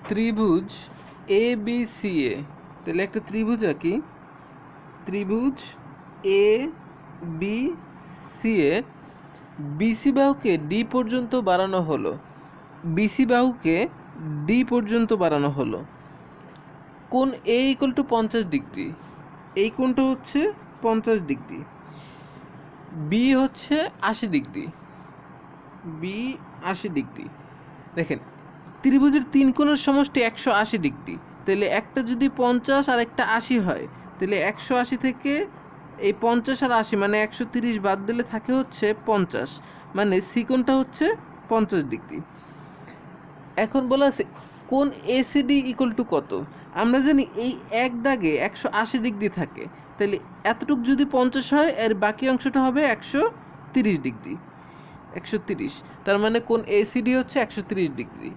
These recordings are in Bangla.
ত্রিভুজ এ বি সি এ, তাহলে একটা ত্রিভুজ আঁকি। ত্রিভুজ A B C A, BC বাহুকে D পর্যন্ত বাড়ানো হলো। বিসি বাহুকে ডি পর্যন্ত বাড়ানো হলো। কোণ এ ইকুয়াল টু 50 ডিগ্রি, এই কোণটা হচ্ছে 50 ডিগ্রি। বি হচ্ছে 80 ডিগ্রি, বি 80 ডিগ্রি। দেখেন ত্রিভুজের তিন কোণের সমষ্টি 180 ডিগ্রি, তাহলে একটা যদি 50 আর একটা 80 হয়, তাহলে 180 থেকে এই 50 আর 80 মানে 130 বাদ দিলে থাকে হচ্ছে 50, মানে সি কোণটা হচ্ছে 50 ডিগ্রি। এখন বলা আছে কোণ এসিডি ইকুয়াল টু কত। আমরা জানি এই এক দাগে 180 ডিগ্রি থাকে, তাহলে এতটুক যদি 50 হয় এর বাকি অংশটা হবে 130 ডিগ্রি। 130, তার মানে কোণ এসিডি হচ্ছে 130 ডিগ্রি।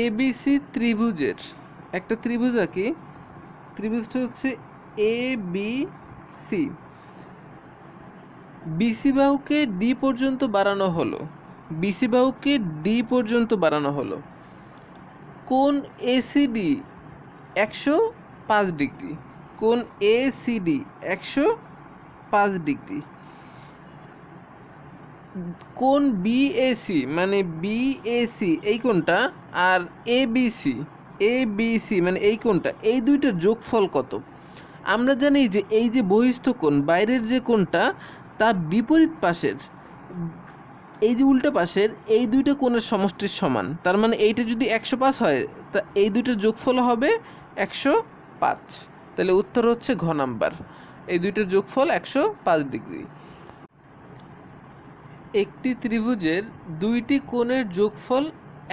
এবিসি ত্রিভুজের একটা ত্রিভুজ আঁকি। ত্রিভুজটা হচ্ছে A B C. BC বাহুকে D পর্যন্ত বাড়ানো হলো। বিসি বাহুকে ডি পর্যন্ত বাড়ানো হলো। কোণ এসিডি 105 ডিগ্রি। কোণ এসিডি 105 ডিগ্রি। কোণ বিএসি মানে বিএসি এই কোণটা, আর এবিসি মানে এই কোণটা, এই দুইটার যোগফল কত। আমরা জানি যে এই যে বহিস্থ কোণ বাইরের যে কোণটা, তার বিপরীত পাশের এই যে উল্টা পাশের এই দুইটা কোণের সমষ্টির সমান। তার মানে এইটা যদি 105 হয়, তা এই দুইটার যোগফল হবে 105। তাহলে উত্তর হচ্ছে ঘ নাম্বার, এই দুইটার যোগফল 105 ডিগ্রি। একটি ত্রিভুজের দুইটি কোণের যোগফল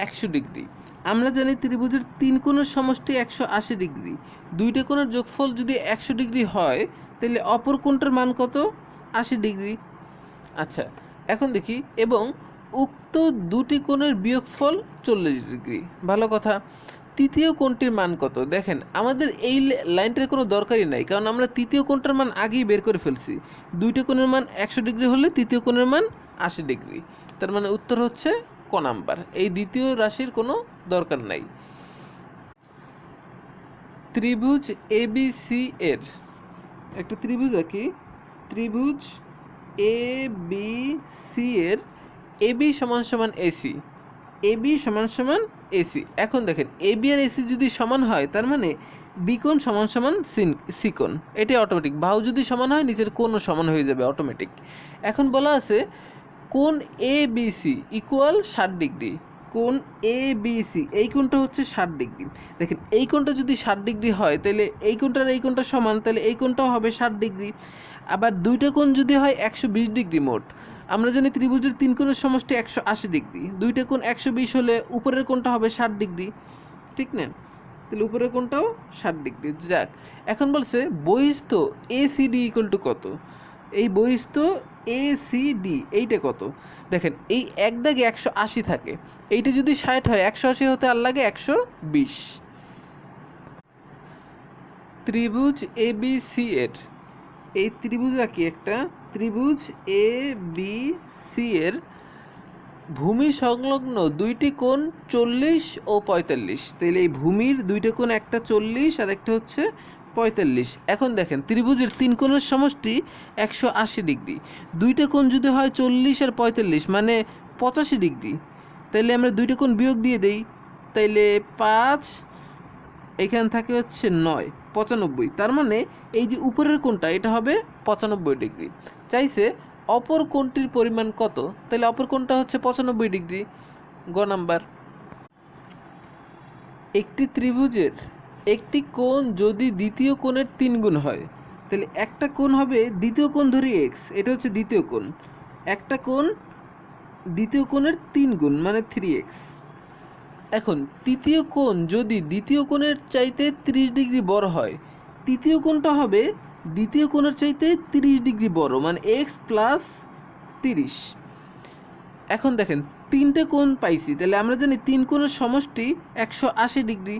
100 ডিগ্রি। আমরা জানি ত্রিভুজের তিন কোণের সমষ্টি 180 ডিগ্রি। দুইটা কোণের যোগফল যদি 100 ডিগ্রি হয়, তাহলে অপর কোণটার মান কত? 80 ডিগ্রি। আচ্ছা, এখন দেখি এবং উক্ত দুটি কোণের বিয়োগফল 40 ডিগ্রি। ভালো কথা। তৃতীয় কোণটির মান কত? দেখেন আমাদের এই লাইনটার কোনো দরকারই নাই, কারণ আমরা তৃতীয় কোণটার মান আগেই বের করে ফেলছি। দুইটা কোণের মান 100 ডিগ্রি হলে তৃতীয় কোণের মান 80 ডিগ্রি। তার মানে উত্তর হচ্ছে ক নাম্বার, এই দ্বিতীয় রাশির কোনো দরকার নাই। ত্রিভুজ এবিসি এর একটা ত্রিভুজ আঁকি। ত্রিভুজ এ বি সি এর এবি সমান সমান এসি, এবি সমান সমান এসি। এখন দেখেন এবি আর এসি যদি সমান হয়, তার মানে বি কোণ সমান সমান সি কোণ, এটাই অটোমেটিক। বাহু যদি সমান হয় নিচের কোণও সমান হয়ে যাবে অটোমেটিক। এখন বলা আছে কোণ A B C equal 60 degree. কোণ এ বি সি এই কোণটা হচ্ছে 60 ডিগ্রি। দেখেন এই কোণটা যদি 60 ডিগ্রি হয়, তাহলে এই কোণটার এই কোণটা সমান, তাহলে এই কোণটাও হবে 60 ডিগ্রি। আবার দুইটা কোণ যদি হয় 120 ডিগ্রি মোট। আমরা জানি ত্রিভুজের তিন কোণের সমষ্টি 180 ডিগ্রি। দুইটা কোণ 120 হলে উপরের কোণটা হবে 60 ডিগ্রি, ঠিক না? তাহলে উপরের কোণটাও 60 ডিগ্রি। যাক, এখন বলছে বহিস্থ এসিডি ইকুয়াল টু কত। এই বহিস্থ এসিডি এইটা কত। দেখেন এই এক দাগে 180 থাকে, এইটা যদি 60 হয় 180 হতে আর লাগে 120। ত্রিভুজ এবিসি এর এই ত্রিভুজ আঁকি একটা। ত্রিভুজ এ বি সি এর ভূমি সংলগ্ন দুইটি কোণ 40 ও 45। তাহলে এই ভূমির দুইটা কোণ, একটা 40 আর একটা হচ্ছে 45। এখন দেখেন ত্রিভুজের তিন কোণের সমষ্টি 180 ডিগ্রি। দুইটা কোণ যদি হয় 40 আর 45 মানে 85 ডিগ্রি। তাইলে আমরা দুইটা কোণ বিয়োগ দিয়ে দেই, তাইলে 5 এখান থাকে হচ্ছে 9, 95। তার মানে এই যে উপরের কোণটা এটা হবে 95 ডিগ্রি। চাইছে অপর কোণটির পরিমাণ কত, তাহলে অপর কোণটা হচ্ছে 95 ডিগ্রি, গ নাম্বার। একটি ত্রিভুজের একটি কোণ যদি দ্বিতীয় কোণের 3 গুণ হয়, তাহলে একটা কোণ হবে দ্বিতীয় কোণ ধরি এক্স, এটা হচ্ছে দ্বিতীয় কোণ। একটা কোণ দ্বিতীয় কোণের 3 গুণ মানে 3x। এখন তৃতীয় কোণ যদি দ্বিতীয় কোণের চাইতে 30 ডিগ্রি বড় হয়, তৃতীয় কোণটা হবে দ্বিতীয় কোণের চাইতে 30 ডিগ্রি বড় মানে x প্লাস 30। এখন দেখেন তিনটে কোণ পাইছি, তাহলে আমরা জানি তিন কোণের সমষ্টি 180 ডিগ্রি।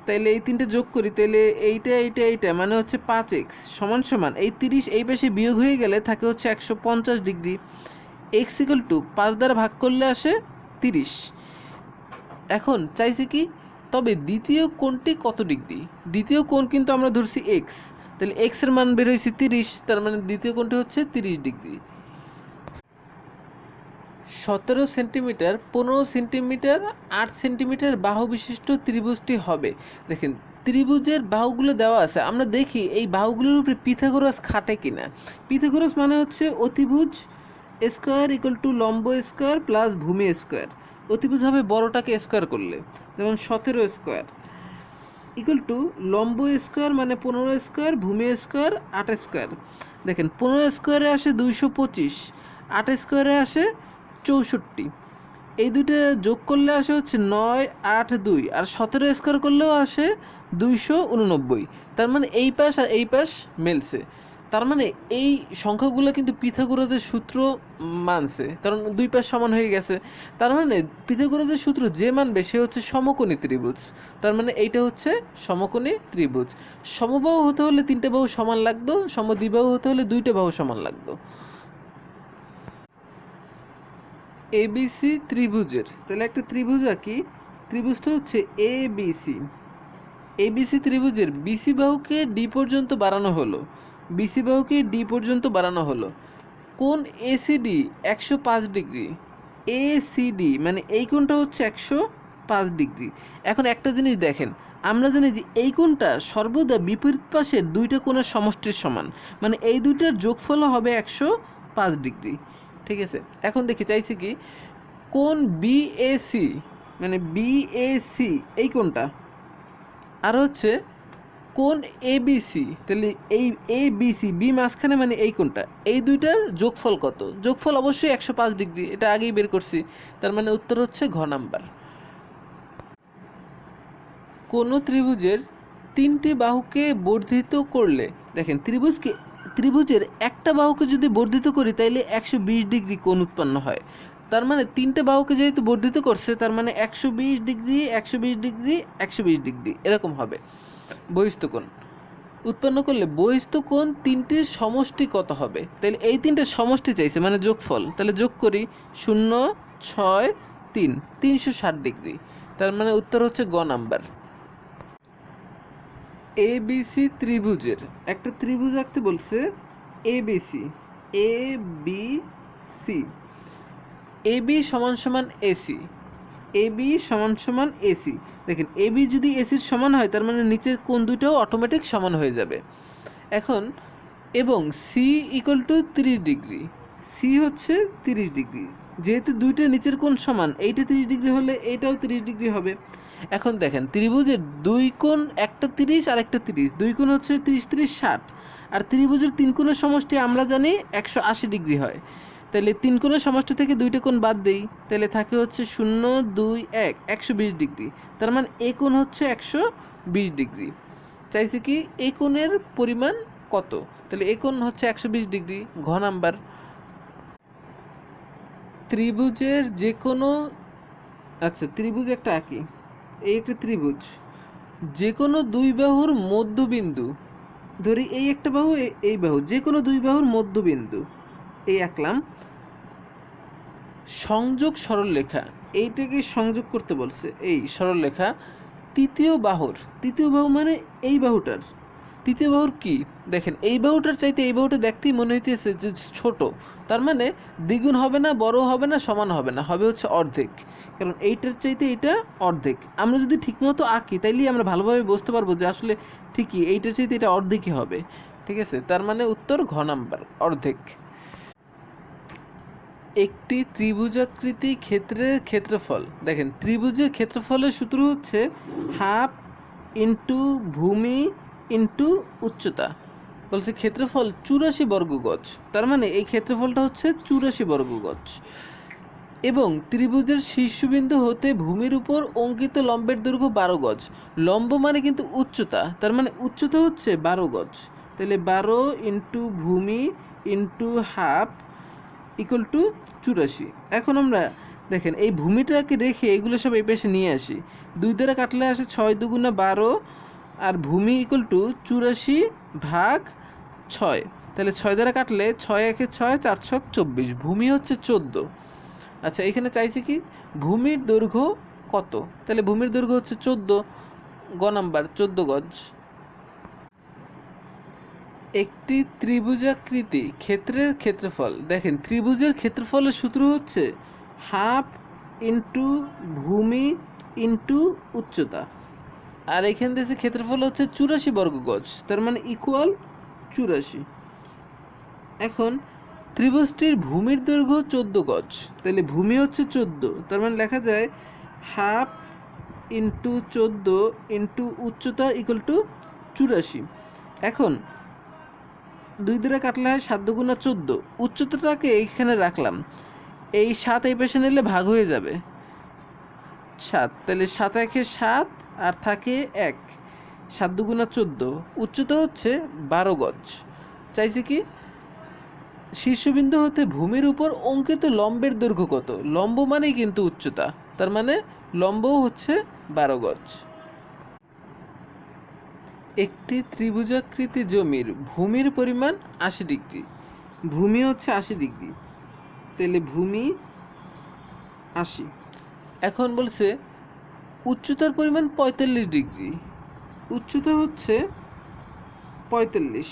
তাইলে এই তিনটে যোগ করি, তাহলে এইটা এইটা এইটা মানে হচ্ছে 5x সমান সমান এই 30 এই পাশে বিয়োগ হয়ে গেলে থাকে হচ্ছে 150 ডিগ্রি। x ইকুয়াল টু 5 দ্বারা ভাগ করলে আসে 30। এখন চাইছে কি, তবে দ্বিতীয় কোণটি কত ডিগ্রি। দ্বিতীয় কোণ কিন্তু আমরা ধরছি এক্স, তাহলে এক্স এর মান বের হয়েছে 30, তার মানে দ্বিতীয় কোণটি হচ্ছে 30 ডিগ্রি। 17 সেন্টিমিটার, 15 সেন্টিমিটার, 8 সেন্টিমিটার বাহু বিশিষ্ট ত্রিভুজটি হবে। দেখেন ত্রিভুজের বাহুগুলো দেওয়া আছে, আমরা দেখি এই বাহুগুলোর উপরে পিথাগোরাস খাটে কিনা। পিথাগোরাস মানে হচ্ছে অতিভুজ স্কোয়ার ইকুয়াল টু লম্ব স্কোয়ার প্লাস ভূমি স্কোয়ার। অতিভুজ হবে বড়টাকে স্কোয়ার করলে, যেমন 17 স্কোয়ার ইকুয়াল টু লম্ব স্কোয়ার মানে 15 স্কোয়ার, ভূমি স্কোয়ার 8 স্কোয়ার। দেখেন 15 স্কোয়ারে আসে 225, 8 স্কোয়ারে আসে 64। এই দুটো যোগ করলে আসে হচ্ছে 9, 8, 2, আর 17 স্কোয়ার করলেও আসে 289। তার মানে এই পাশ আর এই পাশ মিলছে। তার মানে এই সংখ্যাগুলো কিন্তু পিথাগোরাসের সূত্র মানছে, কারণ দুই পাশ সমান হয়ে গেছে। তার মানে পিথাগোরাসের সূত্র যে মানবে সে হচ্ছে সমকোণী ত্রিভুজ। তার মানে এইটা হচ্ছে সমকোণী ত্রিভুজ। সমবাহু হতে হলে 3টে বাহু সমান লাগতো, সমদ্বিবাহু হতে হলে 2টে বাহু সমান লাগতো। এবিসি ত্রিভুজের, তাহলে একটা ত্রিভুজ আঁকি। ত্রিভুজটা হচ্ছে এবিসি। এবিসি ত্রিভুজের বিসি বাহুকে ডি পর্যন্ত বাড়ানো হলো, বিসি বাহুকে ডি পর্যন্ত বাড়ানো হলো। কোণ এসিডি 105 ডিগ্রি। এসিডি মানে এই কোণটা হচ্ছে 105 ডিগ্রি। এখন একটা জিনিস দেখেন, আমরা জানি যে এই কোণটা সর্বদা বিপরীত পাশের দুইটা কোণের সমষ্টির সমান, মানে এই দুইটার যোগফল হবে 105 ডিগ্রি। ঠিক আছে, এখন দেখি চাইছি কি, কোণ বিএসি মানে বিএসি এই কোণটা, আর হচ্ছে কোণ এবিসি, তাহলে এই এবিসি বি মাঝখানে মানে এই কোণটা, এই দুইটার যোগফল কত? যোগফল অবশ্যই 105 ডিগ্রি, এটা আগেই বের করছি। তার মানে উত্তর হচ্ছে ঘ নাম্বার। কোন ত্রিভুজের 3টি বাহুকে বর্ধিত করলে, দেখেন ত্রিভুজের একটা বাহুকে যদি বর্ধিত করি তাইলে 120 ডিগ্রি কোণ উৎপন্ন হয়। তার মানে 3টে বাহুকে যেহেতু বর্ধিত করছে, তার মানে 120 ডিগ্রি, 120 ডিগ্রি, 120 ডিগ্রি এরকম হবে বহিস্থ কোণ উৎপন্ন করলে। বহিস্থ কোণ 3টির সমষ্টি কত হবে? তাহলে এই 3টের সমষ্টি চাইছে মানে যোগফল, তাহলে যোগ করি 0, 6, 3, 360 ডিগ্রি। তার মানে উত্তর হচ্ছে গ নাম্বার। এবিসি ত্রিভুজের, একটা ত্রিভুজ আঁকতে বলছে ABC. A B C, AB সমান সমান এসি, এবি সমান সমান এসি। দেখেন এবি যদি এসির সমান হয় তার মানে নিচের কোণ দুটোও অটোমেটিক সমান হয়ে যাবে। এখন এবং C equal to 30 degree, C হচ্ছে 30 ডিগ্রি। যেহেতু দুইটা নিচের কোণ সমান, এইটা 30 ডিগ্রি হলে এইটাও 30 ডিগ্রি হবে। এখন দেখেন ত্রিভুজের দুই কোণ, একটা 30 আর একটা 30, দুই কোণ হচ্ছে 30, 30, 60। আর ত্রিভুজের 3 কোণের সমষ্টি আমরা জানি 180 ডিগ্রি হয়। তাহলে 3 কোণের সমষ্টি থেকে দুইটা কোণ বাদ দেই, তাহলে থাকে হচ্ছে 0, 2, 1, 120 ডিগ্রি। তার মানে এই কোণ হচ্ছে 120 ডিগ্রি। চাইছে কি এই কোণের পরিমাণ কত? তাহলে এই কোণ হচ্ছে 120 ডিগ্রি, ঘ নাম্বার। ত্রিভুজের যে কোনো, আচ্ছা ত্রিভুজ একটা আঁকি। এই একটা ত্রিভুজ, যে কোনো দুই বাহুর মধ্যবিন্দু, ধরি এই একটা বাহু এই বাহু, যে কোনো দুই বাহুর মধ্যবিন্দু এই আঁকলাম। সংযোগ সরলরেখা, এইটাকে সংযোগ করতে বলছে, এই সরলরেখা তৃতীয় বাহুর, তৃতীয় বাহু মানে এই বাহুটার, তৃতীয় বাহুর কি দেখেন, এই বাহুটার চাইতে এই বাহুটা দেখতেই মনে হইতেছে যে ছোট। তার মানে দ্বিগুণ হবে না, বড় হবে না, সমান হবে না, হবে হচ্ছে অর্ধেক। কারণ এইটার চাইতে এইটা অর্ধেক। আমরা যদি ঠিকমতো আঁকি তাইলেই আমরা ভালোভাবে বুঝতে পারবো যে আসলে ঠিকই এইটার চাইতে এটা অর্ধেকই হবে। ঠিক আছে, তার মানে উত্তর ঘ নাম্বার, অর্ধেক। একটি ত্রিভুজাকৃতি ক্ষেত্রের ক্ষেত্রফল, দেখেন ত্রিভুজের ক্ষেত্রফলের সূত্র হচ্ছে হাফ ইন্টু ভূমি ইন্টু উচ্চতা। বলছে ক্ষেত্রফল 84 বর্গ গজ, তার মানে এই ক্ষেত্রফলটা হচ্ছে 84 বর্গ গজ। এবং ত্রিভুজের শীর্ষবিন্দু হতে ভূমির উপর অঙ্কিত লম্বের দৈর্ঘ্য 12 গজ। লম্ব মানে কিন্তু উচ্চতা, তার মানে উচ্চতা হচ্ছে 12 গজ। তাহলে 12 ইন্টু ভূমি ইন্টু হাফ ইকুয়াল টু 84। এখন আমরা দেখেন এই ভূমিটাকে রেখে এগুলো সব এই পাশে নিয়ে আসি, 2 দ্বারা কাটলে আসে 6 দুগুণা 12, আর ভূমি ইকুয়াল টু 84 ভাগ 6। তাহলে 6 দ্বারা কাটলে 6 একে 6, 4 ছক 24, ভূমি হচ্ছে 14। আচ্ছা এখানে চাইছি কি ভূমির দৈর্ঘ্য কত? তাহলে ভূমির দৈর্ঘ্য হচ্ছে 14, গ নাম্বার 14 গজ। একটি ত্রিভুজাকৃতি ক্ষেত্রের ক্ষেত্রফল, দেখেন ত্রিভুজের ক্ষেত্রফলের সূত্র হচ্ছে হাফ ইন্টু ভূমি ইন্টু উচ্চতা, আর এখান থেকে ক্ষেত্রফল হচ্ছে 84 বর্গ গজ, তার মানে ইকুয়াল 84। এখন ত্রিভুজটির ভূমির দৈর্ঘ্য 14 গজ, তাহলে ভূমি হচ্ছে 14, তার মানে লেখা যায় হাফ ইন্টু 14 ইন্টু উচ্চতা ইকুয়াল টু 84। এখন 2 দ্বারা কাটলে হয় 7 দুগুণা 14, উচ্চতাটাকে এইখানে রাখলাম, এই 7 এই পাশে নিলে ভাগ হয়ে যাবে 7, তাহলে 7 একে 7 আর থাকে 1, 7 দুগুণা 14, উচ্চতা হচ্ছে 12 গজ। চাইছে কি শীর্ষবিন্দু হতে ভূমির উপর অঙ্কিত লম্বের দৈর্ঘ্য কত? লম্ব মানেই কিন্তু উচ্চতা, তার মানে লম্বও হচ্ছে 12 গজ। একটি ত্রিভুজাকৃতি জমির ভূমির পরিমাণ 80 ডিগ্রি, ভূমি হচ্ছে 80 ডিগ্রি, তাহলে ভূমি 80। এখন বলছে উচ্চতার পরিমাণ 45 ডিগ্রি, উচ্চতা হচ্ছে 45।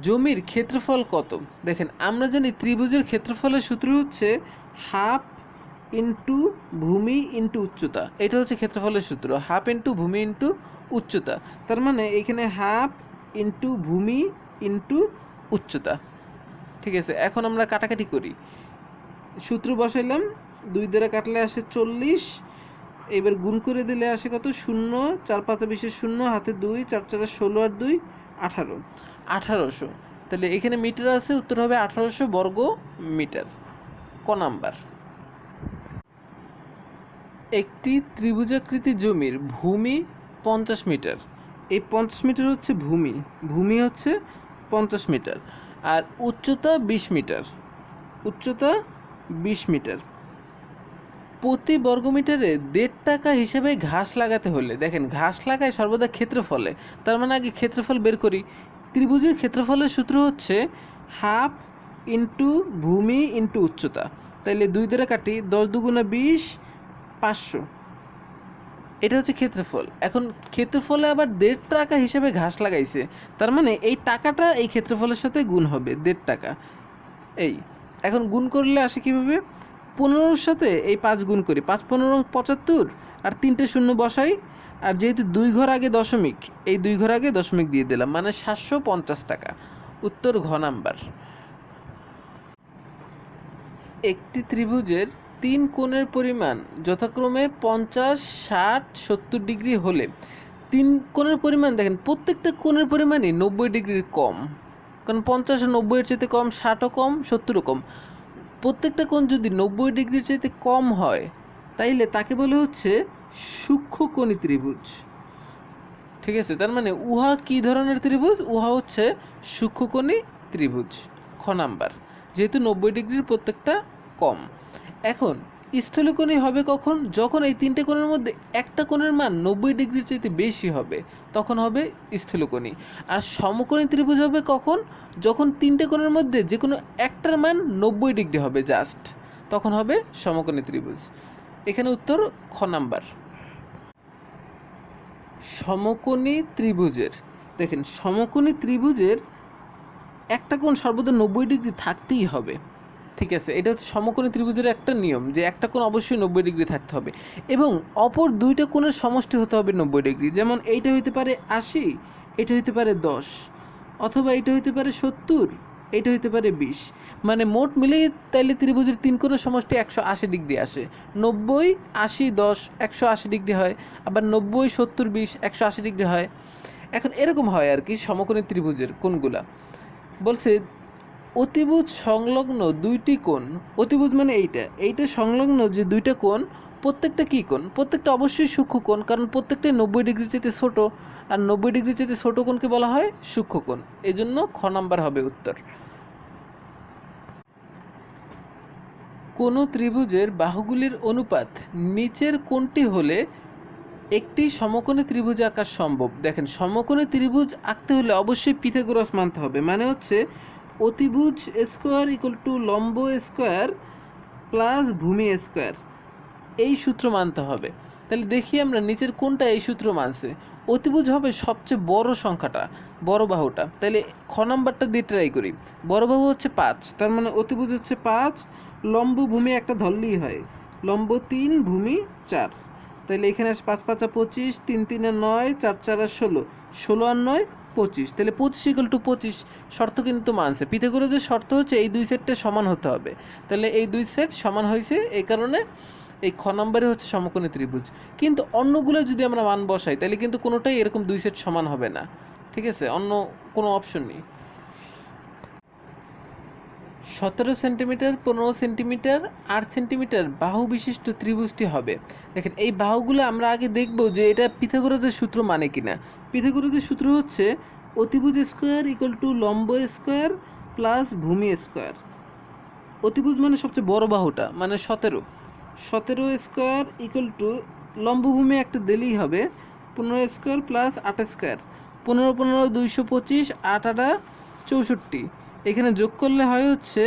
জমির ক্ষেত্রফল কত? দেখেন আমরা জানি ত্রিভুজের ক্ষেত্রফলের সূত্র হচ্ছে হাফ ইন্টু ভূমি ইন্টু উচ্চতা, এটা হচ্ছে ক্ষেত্রফলের সূত্র, হাফ ইন্টু ভূমি ইন্টু উচ্চতা, তার মানে এখানে হাফ ইন্টু ভূমি ইন্টু উচ্চতা। ঠিক আছে, এখন আমরা কাটাকাটি করি, সূত্র বসাইলাম, 2 দ্বারা কাটলে আসে 40, এবার গুণ করে দিলে আসে কত? 0, 4 5 20 0, হাতে 2, 4 4 16 আর 2 18, 1800। তাহলে এখানে মিটার আছে, উত্তর হবে 1800 বর্গ মিটার, ক নাম্বার। একটি ত্রিভুজাকৃতি জমির ভূমি 50 মিটার, এই 50 মিটার হচ্ছে ভূমি, ভূমি হচ্ছে 50 মিটার, আর উচ্চতা 20 মিটার, উচ্চতা 20 মিটার। প্রতি বর্গমিটারে 1.5 টাকা হিসেবে ঘাস লাগাতে হলে, দেখেন ঘাস লাগায় সর্বদা ক্ষেত্রফলে, তার মানে আগে ক্ষেত্রফল বের করি। ত্রিভুজের ক্ষেত্রফলের সূত্র হচ্ছে হাফ ইন্টু ভূমি ইন্টু উচ্চতা, তাইলে 2 দ্বারা কাটি, 10 দুগুণা 20, 500, এটা হচ্ছে ক্ষেত্রফল। এখন ক্ষেত্রফলে আবার 1.5 টাকা হিসেবে ঘাস লাগাইছে, তার মানে এই টাকাটা এই ক্ষেত্রফলের সাথে গুণ হবে 1.5 টাকা। এই এখন গুণ করলে আসে কীভাবে? 15-র সাথে এই 5 গুণ করি, 5 15 75, আর 3টে শূন্য বসাই, আর যেহেতু 2 ঘর আগে দশমিক, এই 2 ঘর আগে দশমিক দিয়ে দিলাম, মানে 750 টাকা, উত্তর ঘ নাম্বার। একটি ত্রিভুজের 3 কোণের পরিমাণ যথাক্রমে 50, 60, 70 ডিগ্রি হলে 3 কোণের পরিমাণ, দেখেন প্রত্যেকটা কোণের পরিমাণই 90 ডিগ্রির কম, কারণ 50 ও 90-এর চাইতে কম, 60ও কম, 70ও কম, প্রত্যেকটা কোণ যদি 90 ডিগ্রির চাইতে কম হয় তাইলে তাকে বলে হচ্ছে সূক্ষ্মকোণী ত্রিভুজ। ঠিক আছে, তার মানে উহা কি ধরনের ত্রিভুজ? উহা হচ্ছে সূক্ষ্মকোণী ত্রিভুজ, খ নাম্বার, যেহেতু 90 ডিগ্রির প্রত্যেকটা কম। এখন স্থূলকোণী হবে কখন? যখন এই 3টে কোণের মধ্যে একটা কোণের মান 90 ডিগ্রির চাইতে বেশি হবে, তখন হবে স্থূলকোণী। আর সমকোণী ত্রিভুজ হবে কখন? যখন 3টে কোণের মধ্যে যে কোনো একটার মান 90 ডিগ্রি হবে জাস্ট, তখন হবে সমকোণী ত্রিভুজ। এখানে উত্তর খ নাম্বার। সমকোণী ত্রিভুজের, দেখেন সমকোণী ত্রিভুজের একটা কোণ সর্বদা 90 ডিগ্রি থাকতেই হবে। ঠিক আছে, এটা হচ্ছে সমকোণী ত্রিভুজের একটা নিয়ম, যে একটা কোণ অবশ্যই 90 ডিগ্রি থাকতে হবে, এবং অপর দুইটা কোণের সমষ্টি হতে হবে 90 ডিগ্রি। যেমন এইটা হইতে পারে 80, এটা হইতে পারে 10, অথবা এইটা হইতে পারে 70, এইটা হইতে পারে 20, মানে মোট মিলেই তাইলে ত্রিভুজের 3 কোণের সমষ্টি 180 ডিগ্রি আসে। 90, 80, 10 180 ডিগ্রি হয়, আবার 90, 70, 20 180 ডিগ্রি হয়। এখন এরকম হয় আর কি সমকোণী ত্রিভুজের কোণগুলা। বলছে অতিভুজ সংলগ্ন 2টি কোণ, অতিভুজ মানে এইটা সংলগ্ন যে 2টা কোণ, প্রত্যেকটা কী কোণ? প্রত্যেকটা অবশ্যই সূক্ষ্ম কোণ, কারণ প্রত্যেকটাই 90 ডিগ্রি চাইতে ছোট, আর 90 ডিগ্রি চাইতে ছোট কোণকে বলা হয় সূক্ষ্ম কোণ, এই জন্য খ নাম্বার হবে উত্তর। কোনো ত্রিভুজের বাহুগুলির অনুপাত নিচের কোণটি হলে একটি সমকোণী ত্রিভুজ আঁকা সম্ভব। দেখেন সমকোণী ত্রিভুজ আঁকতে হলে অবশ্যই পিথাগোরাস মানতে হবে, মানে হচ্ছে অতিভুজ স্কোয়ার ইকুয়াল টু লম্ব স্কোয়ার প্লাস ভূমি স্কোয়ার। এই সূত্র মানতে হবে। তাহলে দেখি আমরা নিচের কোনটা এই সূত্র মানছে। অতিভুজ হবে সবচেয়ে বড় সংখ্যাটা, বড় বাহুটা। তাহলে খ নাম্বারটা দিয়ে ট্রাই করি। বড় বাহু হচ্ছে 5, তার মানে অতিভুজ হচ্ছে 5, লম্ব ভূমি একটা ধরলেই হয়, লম্ব 3, ভূমি 4। তাহলে এখানে আসে 5 5 25, 3 3 9, 4 4 16, 16 আর 9 25। তাহলে 25 = 25, শর্ত কিন্তু মানছে। পিথাগোরাসের শর্ত হচ্ছে এই দুই সেটটা সমান হতে হবে। তাহলে এই দুই সেট সমান হয়েছে, এই কারণে এই খ নম্বরে হচ্ছে সমকোণী ত্রিভুজ। কিন্তু অন্যগুলো যদি আমরা মান বসাই তাহলে কিন্তু কোনোটাই এরকম দুই সেট সমান হবে না, ঠিক আছে? অন্য কোনো অপশন নেই। 17 সেন্টিমিটার, 15 সেন্টিমিটার, 8 সেন্টিমিটার বাহু বিশিষ্ট ত্রিভুজটি হবে। দেখেন এই বাহুগুলো আমরা আগে দেখব যে এটা পিথাগোরাসের সূত্র মানে কিনা। পিথাগোরাসের সূত্র হচ্ছে অতিভুজ স্কোয়ার ইকুয়াল টু লম্ব স্কোয়ার প্লাস ভূমি স্কোয়ার। অতিভুজ মানে সবচেয়ে বড় বাহুটা, মানে 17 স্কোয়ার ইকুয়াল টু লম্বভূমি একটা দিলেই হবে 15 স্কোয়ার প্লাস 8 স্কোয়ার। 15 15 225, 8 8 64, এখানে যোগ করলে হয় হচ্ছে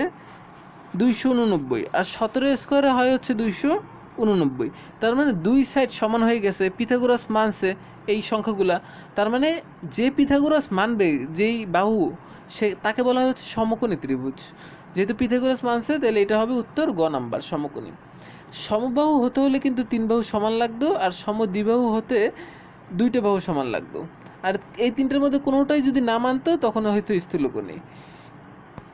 289, আর 17 স্কোয়ারে হয় হচ্ছে 289। তার মানে দুই সাইড সমান হয়ে গেছে, পিথাগোরাস মানছে এই সংখ্যাগুলা। তার মানে যে পিথাগোরাস মানবে, যেই বাহু, সে তাকে বলা হচ্ছে সমকোণী ত্রিভুজ। যেহেতু পিথাগোরাস মানছে তাহলে এটা হবে উত্তর গ নাম্বার, সমকোণী। সমবাহু হতে হলে কিন্তু 3 বাহু সমান লাগতো, আর সমদ্বিবাহু হতে 2টে বাহু সমান লাগতো। আর এই তিনটের মধ্যে কোনোটাই যদি না মানতো তখন হয়তো স্থূলকোণী।